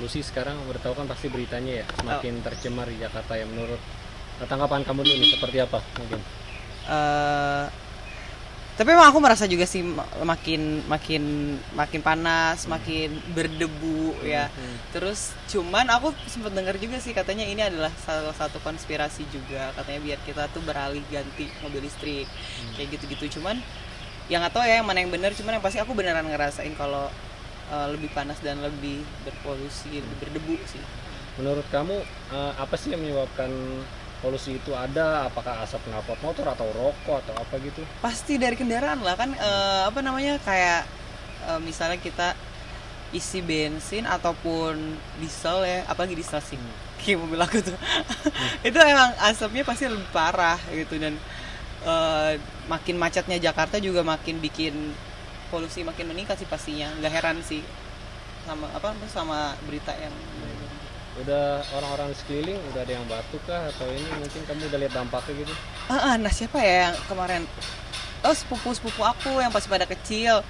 polusi sekarang udah tahu kan pasti beritanya ya semakin tercemar di Jakarta ya. Menurut tanggapan kamu dulu nih seperti apa mungkin? Tapi emang aku merasa juga sih makin panas, makin berdebu ya. Terus cuman aku sempat dengar juga sih katanya ini adalah salah satu konspirasi juga, katanya biar kita tuh beralih ganti mobil listrik kayak gitu-gitu. Cuman yang nggak tahu ya yang mana yang benar, cuman yang pasti aku beneran ngerasain kalau lebih panas dan lebih berpolusi, lebih berdebu sih. Menurut kamu apa sih yang menyebabkan polusi itu ada? Apakah asap knalpot motor atau rokok atau apa gitu? Pasti dari kendaraan lah kan, kayak misalnya kita isi bensin ataupun diesel ya, apalagi diesel sih kayak mobil aku tuh itu emang asapnya pasti lebih parah gitu. Dan makin macetnya Jakarta juga makin bikin polusi makin meningkat sih pastinya. Nggak heran sih sama berita yang Udah orang-orang di sekeliling udah ada yang batuk kah atau ini mungkin kamu udah lihat dampaknya gitu? nah siapa ya yang kemarin, sepupu aku yang pas pada kecil,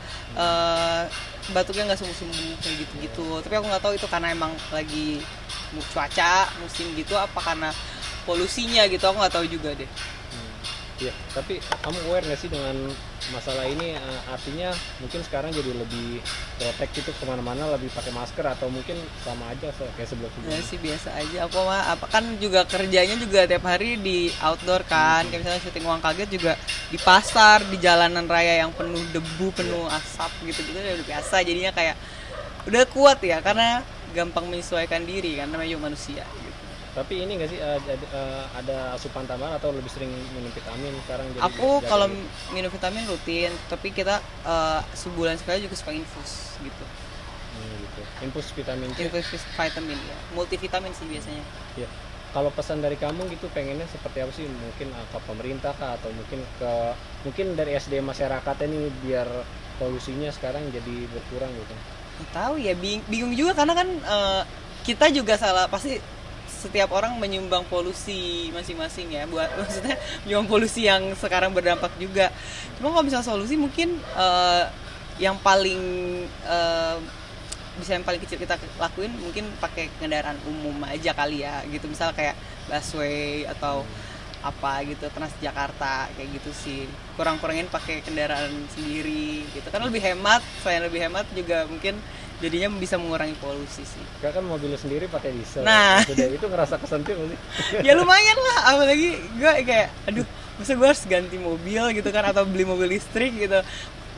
batuknya nggak sembuh kayak gitu. Tapi aku nggak tahu itu karena emang lagi cuaca musim gitu apa karena polusinya gitu, aku nggak tahu juga deh. Iya, tapi kamu aware nggak sih dengan masalah ini? Artinya mungkin sekarang jadi lebih protek gitu kemana-mana, lebih pakai masker atau mungkin sama aja kayak sebelum-sebelumnya? Ya sih biasa aja. Aku mah kan juga kerjanya juga tiap hari di outdoor kan. Kayak misalnya syuting Uang Kaget juga di pasar, di jalanan raya yang penuh debu, penuh asap gitu-gitu udah biasa. Jadinya kayak udah kuat ya karena gampang menyesuaikan diri kan, namanya juga manusia gitu. Tapi ini nggak sih ada asupan tambahan atau lebih sering minum vitamin sekarang? Jadi Aku kalau minum vitamin rutin, tapi kita sebulan sekali juga suka infus gitu. Gitu. Infus vitamin C. Infus vitamin ya, multivitamin sih biasanya. Ya. Kalau pesan dari kamu gitu pengennya seperti apa sih? Mungkin ke pemerintah kah atau mungkin dari SD masyarakatnya nih biar polusinya sekarang jadi berkurang gitu? Nggak tahu ya, bingung juga karena kan kita juga salah, pasti setiap orang menyumbang polusi masing-masing ya, buat maksudnya menyumbang polusi yang sekarang berdampak juga. Cuma kalau misalnya solusi mungkin yang paling yang paling kecil kita lakuin mungkin pakai kendaraan umum aja kali ya gitu, misal kayak busway atau apa gitu, Transjakarta kayak gitu sih. Kurang-kurangin pakai kendaraan sendiri gitu kan lebih hemat. Selain lebih hemat juga mungkin jadinya bisa mengurangi polusi sih. Kan mobilnya sendiri pakai diesel. Nah, sudah itu ngerasa kesentil nggak sih? Ya lumayan lah, apalagi gue kayak aduh masa gue harus ganti mobil gitu kan atau beli mobil listrik gitu.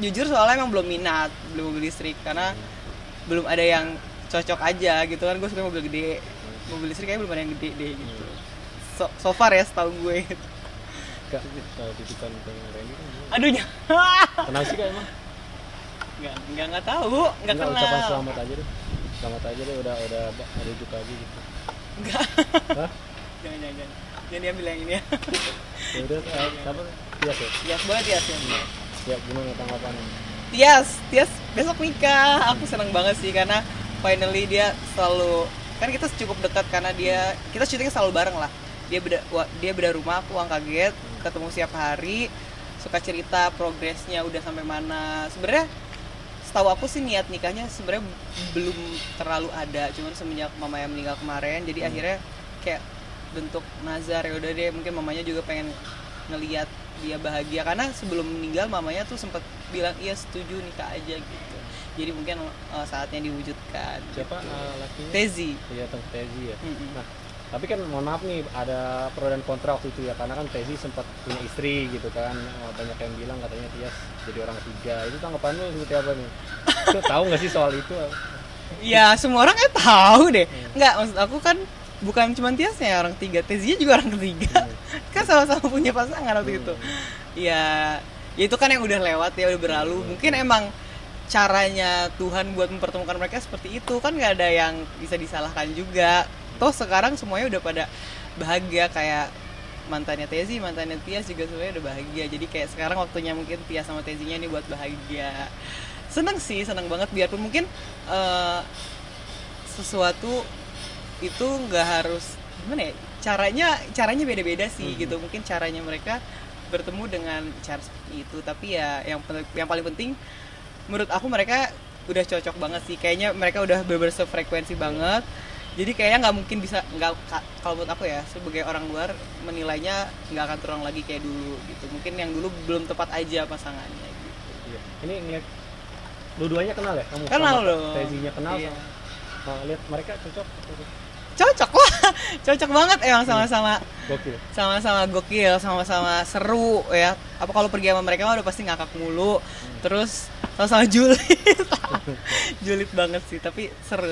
Jujur soalnya emang belum minat beli mobil listrik karena belum ada yang cocok aja gitu kan. Gue suka mobil gede, mobil listrik kayaknya belum ada yang gede deh gitu. So far ya setahu gue. Kalau titipan pengen Randy kan. Aduh Kenal sih kak emang? Nggak tahu, nggak kenal. Ucapan selamat aja deh, udah rujuk lagi gitu. Enggak. Hah? Jangan diambil yang ini ya. Ya udah, apa? Tias ya? Tias boleh Tias ya. Ya gimana tanggapannya? Tias besok nikah. Aku seneng banget sih karena finally dia selalu, kan kita cukup dekat karena kita syutingnya selalu bareng lah. Dia beda rumah, aku Uang Kaget, ketemu setiap hari, suka cerita progresnya udah sampai mana. Sebenarnya setahu aku sih niat nikahnya sebenarnya belum terlalu ada, cuman semenjak mamanya meninggal kemarin jadi akhirnya kayak bentuk nazar. Ya udah deh, mungkin mamanya juga pengen ngelihat dia bahagia karena sebelum meninggal mamanya tuh sempat bilang iya setuju nikah aja gitu. Jadi mungkin saatnya diwujudkan. Siapa gitu. lakinya? Tezi. Iya, Tante Tezi ya. Nah, tapi kan mohon maaf nih ada pro dan kontra waktu itu ya, karena kan Tezi sempat punya istri gitu kan. Banyak yang bilang katanya Tias jadi orang ketiga. Itu tanggapanmu seperti apa nih? Lu tahu nggak sih soal itu? Ya semua orang tahu deh. Nggak, maksud aku kan bukan cuma Tiasnya orang ketiga, Tezinya juga orang ketiga. Kan sama-sama punya pasangan waktu itu. Ya itu kan yang udah lewat ya, udah berlalu. Mungkin emang caranya Tuhan buat mempertemukan mereka seperti itu, kan nggak ada yang bisa disalahkan juga. Toh sekarang semuanya udah pada bahagia, kayak mantannya Tezi, mantannya Tias juga semuanya udah bahagia. Jadi kayak sekarang waktunya mungkin Tias sama Tezinya nih buat bahagia. Seneng banget, biarpun mungkin sesuatu itu nggak harus gimana ya, caranya beda-beda sih gitu. Mungkin caranya mereka bertemu dengan cara seperti itu, tapi ya yang paling penting menurut aku mereka udah cocok banget sih. Kayaknya mereka udah bener-bener sefrekuensi banget. Jadi kayaknya nggak mungkin bisa kalau menurut aku ya sebagai orang luar menilainya nggak akan terulang lagi kayak dulu gitu. Mungkin yang dulu belum tepat aja pasangannya gitu. Iya. Ini ngeliat dua-duanya kenal ya? Kamu Kenal sama dong. Tezinya kenal Iya. sama lihat mereka cocok. Cocok lah. Cocok banget emang sama-sama Gokil. sama-sama gokil, sama-sama seru ya. Apa kalau pergi sama mereka mah udah pasti ngakak mulu. Terus sama-sama julid. Julid banget sih, tapi seru.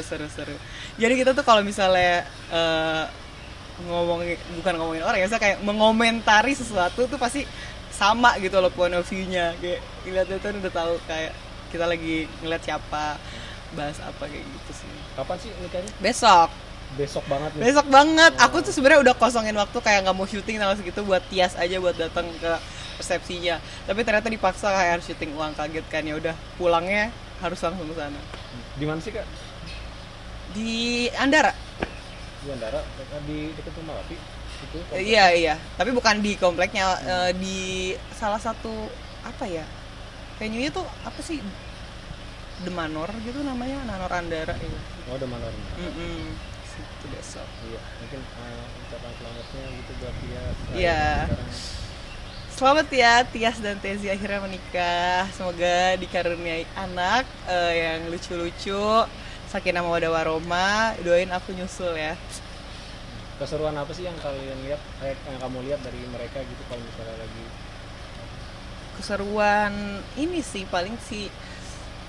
Jadi kita tuh kalau misalnya bukan ngomongin orang ya, saya kayak mengomentari sesuatu tuh pasti sama gitu loh point of view-nya. Kayak lihat itu udah tahu kayak kita lagi ngeliat siapa, bahas apa kayak gitu sih. Kapan sih nikahnya? Besok Besok Besok banget. Aku tuh sebenarnya udah kosongin waktu kayak nggak mau syuting tanggal segitu buat Tias aja buat datang ke resepsinya. Tapi ternyata dipaksa kayak harus syuting ulang, kaget kan, ya udah pulangnya harus langsung ke sana. Di mana sih Kak? Di Andara. Di Andara, di dekat rumah Rapi. Itu. Iya. Tapi bukan di kompleknya, di salah satu apa ya? Venue-nya tuh apa sih? The Manor gitu namanya, Manor Andara itu. Oh, udah mana? Situ besok. Iya, mungkin ucapan selamatnya gitu buat dia. Iya. Selamat ya, Tias dan Tezi akhirnya menikah. Semoga dikaruniai anak yang lucu-lucu, sakinah mawaddah warahmah. Doain aku nyusul ya. Keseruan apa sih yang kalian lihat, yang kamu lihat dari mereka gitu kalau misalnya lagi? Keseruan ini sih paling si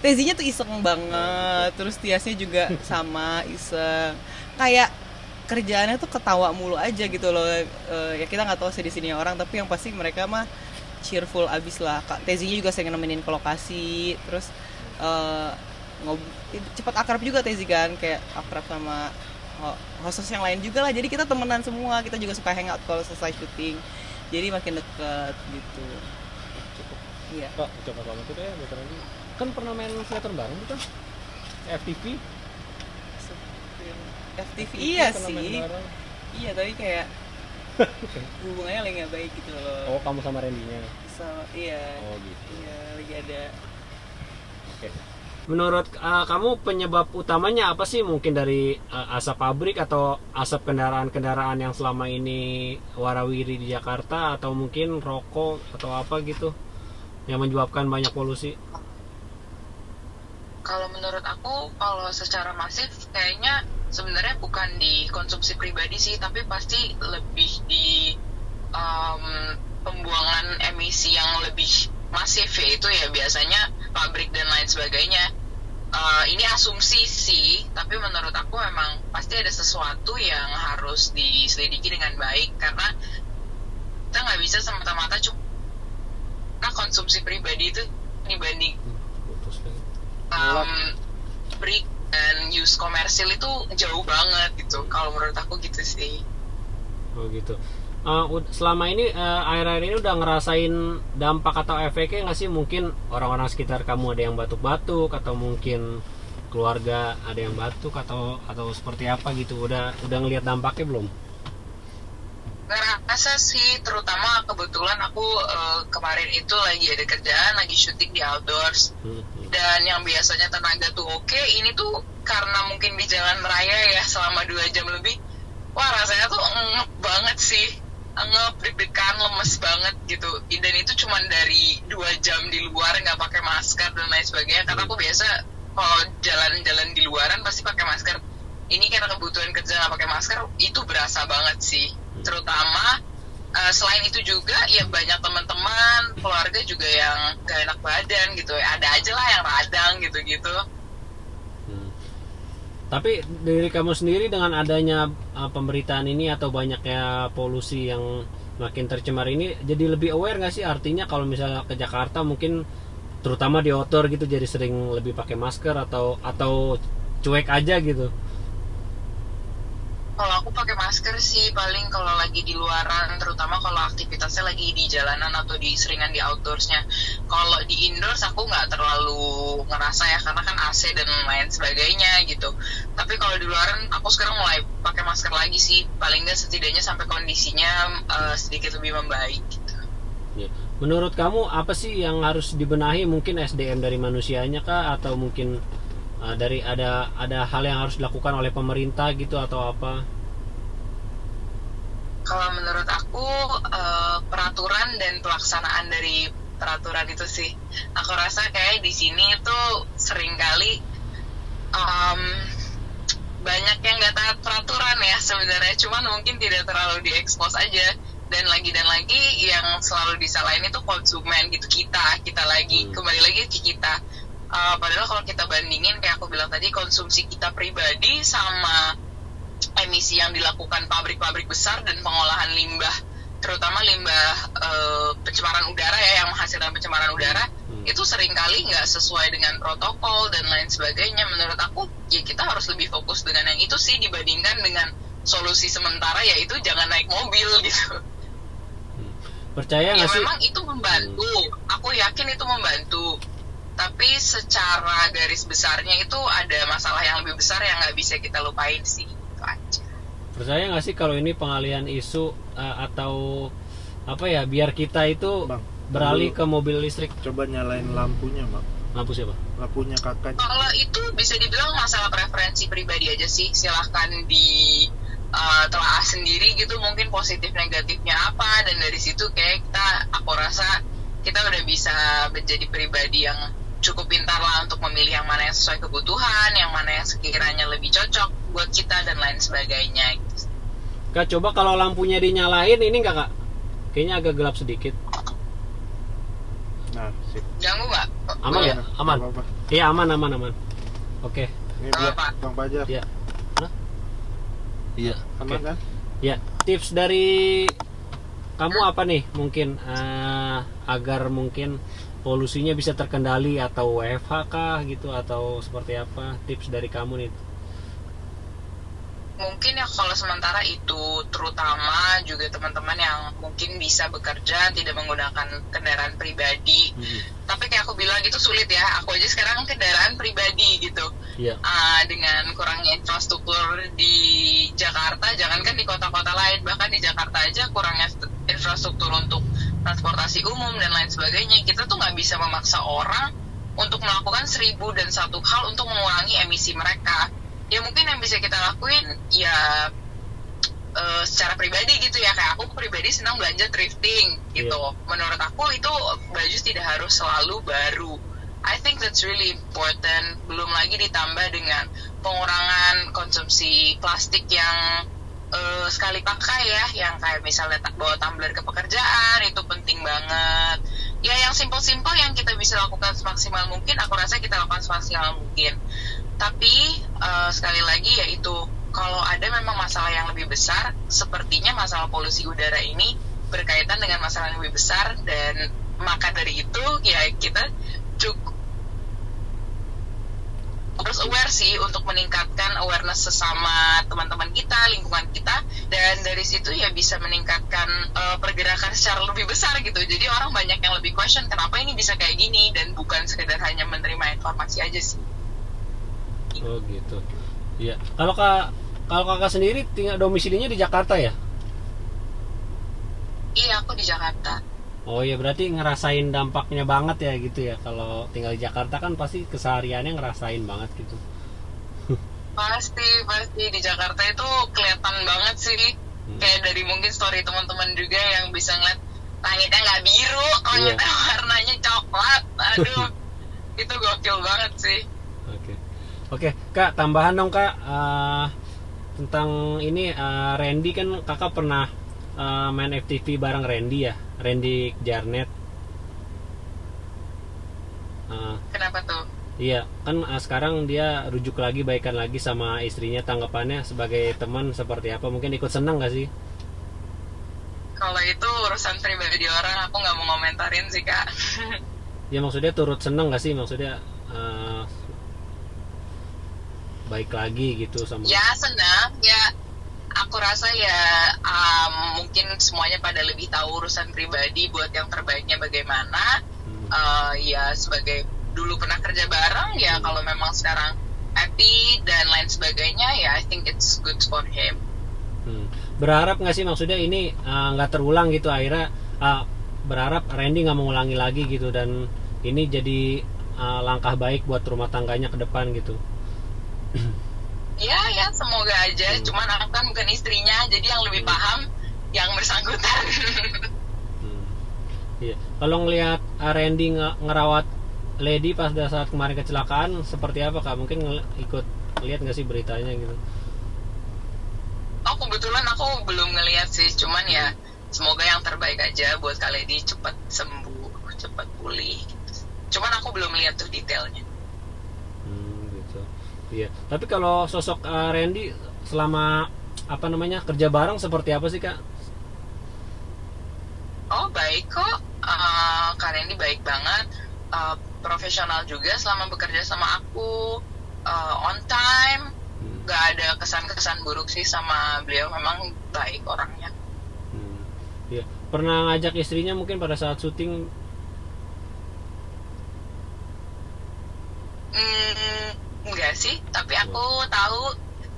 Tezinya tuh iseng banget, terus Tiasnya juga sama iseng. Kayak kerjaannya tuh ketawa mulu aja gitu loh. Ya kita nggak tahu sih di sini orang, tapi yang pasti mereka mah cheerful abis lah. Kak Tezinya juga sering nemenin ke lokasi, terus cepat akrab juga Tezi kan, kayak akrab sama hostess yang lain juga lah. Jadi kita temenan semua, kita juga suka hangout kalau selesai syuting. Jadi makin deket gitu. Cukup. Iya. Kak, ucapan selamat itu ya buat nanti. Kan pernah main sinetron bareng tuh kan? FTV. FTV iya pernah main sih. bareng. Iya, tapi kayak hubungannya lagi nggak baik gitu loh. Oh, kamu sama Randy-nya. Iya. Oh, gitu. Iya, lagi ada. Oke. Menurut kamu penyebab utamanya apa sih? Mungkin dari asap pabrik atau asap kendaraan-kendaraan yang selama ini warawiri di Jakarta, atau mungkin rokok atau apa gitu yang menyebabkan banyak polusi? Kalau menurut aku, kalau secara masif kayaknya sebenarnya bukan di konsumsi pribadi sih, tapi pasti lebih di pembuangan emisi yang lebih masif, yaitu ya biasanya pabrik dan lain sebagainya. Ini asumsi sih, tapi menurut aku memang pasti ada sesuatu yang harus diselidiki dengan baik, karena kita nggak bisa semata-mata cuma konsumsi pribadi itu dibanding pabrik dan use komersil itu jauh banget gitu. Kalau menurut aku gitu sih. Oh gitu. Selama ini akhir-akhir ini udah ngerasain dampak atau efeknya nggak sih? Mungkin orang-orang sekitar kamu ada yang batuk-batuk, atau mungkin keluarga ada yang batuk, atau seperti apa gitu? Udah ngelihat dampaknya belum? Ngerasa sih, terutama kebetulan aku kemarin itu lagi ada kerjaan, lagi syuting di outdoors. Dan yang biasanya tenaga tuh oke, ini tuh karena mungkin di jalan raya ya selama 2 jam lebih, wah rasanya tuh ngep banget sih, ngep, deg-degan, lemes banget gitu. Dan itu cuma dari 2 jam di luar nggak pakai masker dan lain sebagainya. Karena aku biasa kalau jalan-jalan di luaran pasti pakai masker. Ini karena kebutuhan kerja nggak pakai masker, itu berasa banget sih. Terutama selain itu juga ya banyak teman-teman keluarga juga yang gak enak badan gitu, ada aja lah yang radang gitu-gitu. Tapi dari kamu sendiri dengan adanya pemberitaan ini atau banyaknya polusi yang makin tercemar ini, jadi lebih aware nggak sih? Artinya kalau misalnya ke Jakarta mungkin terutama di outdoor gitu jadi sering lebih pakai masker atau cuek aja gitu? Kalau aku pakai masker sih paling kalau lagi di luaran, terutama kalau aktivitasnya lagi di jalanan atau seringan di outdoorsnya. Kalau di indoors aku nggak terlalu ngerasa ya, karena kan AC dan lain sebagainya gitu. Tapi kalau di luaran aku sekarang mulai pakai masker lagi sih, paling nggak setidaknya sampai kondisinya sedikit lebih membaik gitu. Ya. Menurut kamu apa sih yang harus dibenahi? Mungkin SDM dari manusianya kah, atau mungkin dari ada hal yang harus dilakukan oleh pemerintah gitu atau apa? Kalau menurut aku peraturan dan pelaksanaan dari peraturan itu sih. Aku rasa kayak di sini itu seringkali banyak yang nggak taat peraturan ya sebenarnya, cuman mungkin tidak terlalu diekspos aja. Dan lagi yang selalu disalahin itu konsumen gitu, kita lagi kembali lagi ke kita. Padahal kalau kita bandingin kayak aku bilang tadi, konsumsi kita pribadi sama emisi yang dilakukan pabrik-pabrik besar dan pengolahan limbah, terutama limbah pencemaran udara ya, yang menghasilkan pencemaran udara, itu seringkali nggak sesuai dengan protokol dan lain sebagainya. Menurut aku ya kita harus lebih fokus dengan yang itu sih, dibandingkan dengan solusi sementara yaitu jangan naik mobil gitu. Percaya Ya nggak sih? memang itu membantu, aku yakin itu membantu, tapi secara garis besarnya itu ada masalah yang lebih besar yang nggak bisa kita lupain sih, itu aja. Percaya nggak sih kalau ini pengalihan isu atau apa ya, biar kita itu Bang, beralih dulu ke mobil listrik? coba nyalain lampunya, Bang. Lampu siapa? Lampunya kakak. Kalau itu bisa dibilang masalah preferensi pribadi aja sih, silahkan di telaah sendiri gitu, mungkin positif negatifnya apa, dan dari situ kayak aku rasa kita udah bisa menjadi pribadi yang cukup pintar lah untuk memilih yang mana yang sesuai kebutuhan, yang mana yang sekiranya lebih cocok buat kita dan lain sebagainya gitu. Kak, coba kalau lampunya dinyalain ini nggak, Kak? Kayaknya agak gelap sedikit. Nah, sip. Ganggu nggak? Aman ya? Aman. Apa-apa. Iya, aman. Oke. Ini biar Apa? Bang Fajar. Ya. Iya. Aman kan? Ya, tips dari kamu apa nih mungkin agar mungkin polusinya bisa terkendali, atau WFH kah gitu, atau seperti apa? Tips dari kamu nih. Mungkin ya kalau sementara itu, terutama juga teman-teman yang mungkin bisa bekerja tidak menggunakan kendaraan pribadi. Tapi kayak aku bilang itu sulit ya, aku aja sekarang kendaraan pribadi gitu. Iya. Dengan kurangnya infrastruktur di Jakarta, jangankan di kota-kota lain, bahkan di Jakarta aja kurangnya infrastruktur untuk transportasi umum dan lain sebagainya, kita tuh nggak bisa memaksa orang untuk melakukan 1001 hal untuk mengurangi emisi mereka. Ya mungkin yang bisa kita lakuin ya secara pribadi gitu ya, kayak aku pribadi senang belanja thrifting gitu. Menurut aku itu baju tidak harus selalu baru. I think that's really important. Belum lagi ditambah dengan pengurangan konsumsi plastik yang sekali pakai ya, yang kayak misalnya bawa tumbler ke pekerjaan, itu penting banget. Ya yang simple-simple yang kita bisa lakukan semaksimal mungkin, aku rasa kita lakukan semaksimal mungkin. Tapi sekali lagi yaitu, kalau ada memang masalah yang lebih besar, sepertinya masalah polusi udara ini berkaitan dengan masalah yang lebih besar, dan maka dari itu ya kita cukup harus aware sih untuk meningkatkan awareness sesama teman-teman kita, lingkungan kita, dan dari situ ya bisa meningkatkan pergerakan secara lebih besar gitu. Jadi orang banyak yang lebih question kenapa ini bisa kayak gini, dan bukan sekedar hanya menerima informasi aja sih. Oh gitu. Iya. Kalau kakak sendiri tinggal domisilinya di Jakarta ya? Iya, aku di Jakarta. Oh ya, berarti ngerasain dampaknya banget ya gitu ya. Kalau tinggal di Jakarta kan pasti kesehariannya ngerasain banget gitu. Pasti di Jakarta itu kelihatan banget sih. Kayak dari mungkin story teman-teman juga yang bisa ngeliat langitnya nggak biru, langitnya warnanya coklat. Aduh, itu gokil banget sih. Oke, Kak, tambahan dong Kak, tentang ini Randy, kan kakak pernah main FTV bareng Randy ya, Randy Jarnet. Kenapa tuh? Iya, kan sekarang dia rujuk lagi, baikan lagi sama istrinya. Tanggapannya sebagai teman seperti apa? Mungkin ikut senang gak sih? Kalau itu urusan pribadi orang, aku nggak mau komentarin sih Kak. Ya maksudnya turut senang gak sih? Maksudnya baik lagi gitu sama. Ya senang, ya aku rasa ya mungkin semuanya pada lebih tahu urusan pribadi buat yang terbaiknya bagaimana. Ya sebagai dulu pernah kerja bareng ya, kalau memang sekarang happy dan lain sebagainya ya, I think it's good for him. Berharap nggak sih maksudnya ini nggak terulang gitu, akhirnya berharap Randy nggak mengulangi lagi gitu, dan ini jadi langkah baik buat rumah tangganya ke depan gitu. Ya semoga aja. Cuman aku kan bukan istrinya, jadi yang lebih paham yang bersangkutan. Iya. Kalau ngelihat Randy ngerawat Lady pas saat kemarin kecelakaan seperti apa kak? Mungkin ikut lihat nggak sih beritanya gitu? Oh kebetulan aku belum ngeliat sih, cuman ya semoga yang terbaik aja buat Kak Lady, cepat sembuh, cepat pulih. Cuman aku belum lihat tuh detailnya. Gitu. Iya. Tapi kalau sosok Randy selama kerja bareng seperti apa sih kak? Oh baik kok, Kak Randy baik banget, profesional juga selama bekerja sama aku, on time. Gak ada kesan-kesan buruk sih sama beliau, memang baik orangnya. Iya. Pernah ngajak istrinya mungkin pada saat syuting? Enggak sih, tapi aku tahu,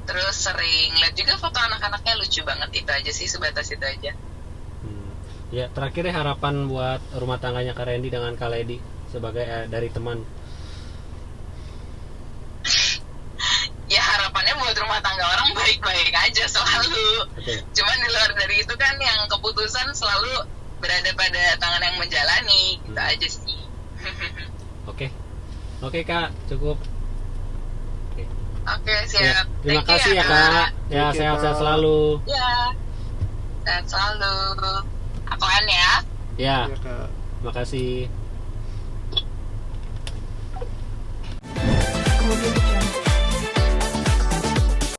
terus sering lihat juga foto anak-anaknya, lucu banget. Itu aja sih, sebatas itu aja. Ya, terakhir harapan buat rumah tangganya Kak Randy dengan Kak Lady sebagai dari teman. Ya harapannya buat rumah tangga orang baik-baik aja selalu. Okay. Cuman di luar dari itu kan yang keputusan selalu berada pada tangan yang menjalani. Gitu aja sih. Oke Kak, cukup. Oke, siap. Ya, terima Thank you kasih ya Kak. Ya, Oke, sehat-sehat Kak. selalu. Ya, sehat selalu. Aku An ya. Ya, Iya, Kak. terima kasih.